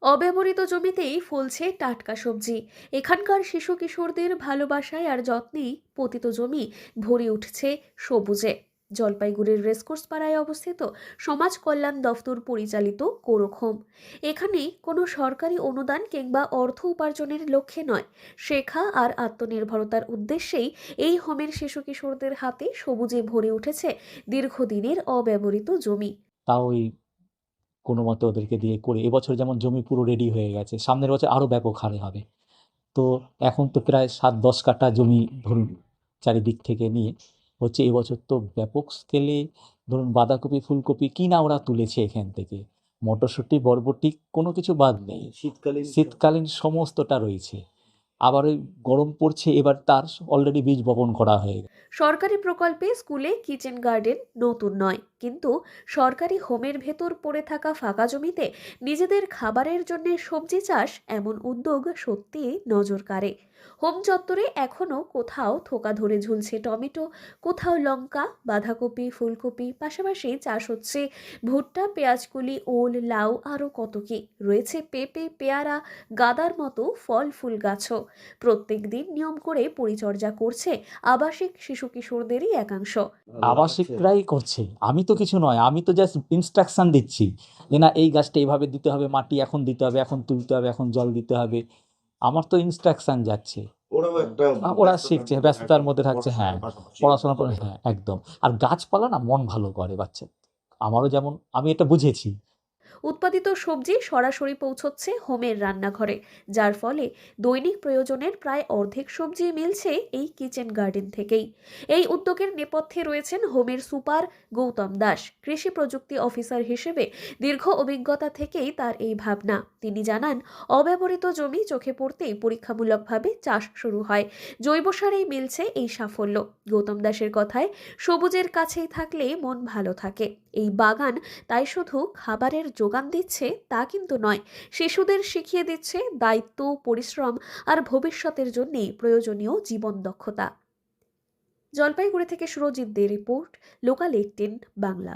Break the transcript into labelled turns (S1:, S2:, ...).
S1: অব্যবহৃত জমিতেই ফলছে টাটকা সবজি। এখানকার শিশু কিশোরদের ভালোবাসায় আর যত্নেই পতিত জমি ভরে উঠছে সবুজে। জলপাইগুড়ির রেসকোর্স পাড়ায় অবস্থিত সমাজ কল্যাণ দফতর পরিচালিত কোরক হোম। এখানে কোনো সরকারি অনুদান কিংবা অর্থ উপার্জনের লক্ষ্যে নয়, শেখা আর আত্মনির্ভরতার উদ্দেশ্যেই এই হোমের শিশু কিশোরদের হাতে সবুজে ভরে উঠেছে দীর্ঘদিনের অব্যবহৃত জমি।
S2: তাও ওই কোনো মতে ওদেরকে দিয়ে করে এবছর যেমন জমি পুরো রেডি হয়ে গেছে, সামনের বছর আরও ব্যাপক হারে হবে। তো এখন তো প্রায় 7-10 কাঠা জমি ধরুন চারিদিক থেকে নিয়ে হচ্ছে, এবছর তো ব্যাপক স্কেলে ধরুন বাঁধাকপি ফুলকপি কিনা ওরা তুলেছে এখান থেকে, মটরশুঁটি বরবটি কোনো কিছু বাদ নেই, শীতকালীন সমস্তটা রয়েছে। আবার ওই গরম পড়ছে, এবার তার অলরেডি বীজ বপন করা হয়ে গেছে।
S1: সরকারি প্রকল্পে স্কুলে কিচেন গার্ডেন নতুন নয়, কিন্তু সরকারি হোমের ভেতর পড়ে থাকা ফাঁকা জমিতে নিজেদের খাবারের জন্য সবজি চাষ, এমন উদ্যোগ সত্যি নজর কাড়ে। হোম চত্বরে এখনো কোথাও থোকা ধরে ঝুলছে টমেটো, কোথাও লঙ্কা, বাঁধাকপি, ফুলকপি, পাশাপাশি চাষ হচ্ছে ভুট্টা, পেঁয়াজকলি, ওল, লাউ, আরও কত কি রয়েছে, পেঁপে, পেয়ারা, গাদার মতো ফল ফুল গাছও। প্রত্যেক দিন নিয়ম করে পরিচর্যা করছে আবাসিক শিশু কিশোরদেরই একাংশ।
S2: আবাসিকরাই করছে, আমি তো কিছু নয়, আমি তো জাস্ট ইনস্ট্রাকশন দিচ্ছি যে না এই গাছটা এইভাবে দিতে হবে, মাটি এখন দিতে হবে, এখন তুলতে হবে, এখন জল দিতে হবে। আমার তো ইনস্ট্রাকশন যাচ্ছে, ওরা শিখছে, ব্যস্ততার মধ্যে থাকছে। হ্যাঁ, পড়াশোনা করে, হ্যাঁ একদম। আর গাছপালা না মন ভালো করে বাচ্চা, আমারও যেমন, আমি এটা বুঝেছি।
S1: উৎপাদিত সবজি সরাসরি পৌঁছচ্ছে হোমের রান্নাঘরে, যার ফলে দৈনিক প্রয়োজনের প্রায় অর্ধেক সবজি মিলছে এই কিচেন গার্ডেন থেকেই। এই উদ্যোগের নেপথ্যে রয়েছেন হোমের সুপার গৌতম দাস। কৃষি প্রযুক্তি অফিসার হিসেবে দীর্ঘ অভিজ্ঞতা থেকেই তার এই ভাবনা। তিনি জানান, অব্যবহৃত জমি চোখে পড়তেই পরীক্ষামূলকভাবে চাষ শুরু হয়। জৈব সারেই মিলছে এই সাফল্য। গৌতম দাসের কথায়, সবুজের কাছেই থাকলে মন ভালো থাকে। এই বাগান তাই শুধু খাবারের যোগান দিচ্ছে তা কিন্তু নয়, শিশুদের শিখিয়ে দিচ্ছে দায়িত্ব, পরিশ্রম আর ভবিষ্যতের জন্য প্রয়োজনীয় জীবন দক্ষতা। জলপাইগুড়ি থেকে সুরজিৎ দে রিপোর্ট, লোকাল 18 বাংলা।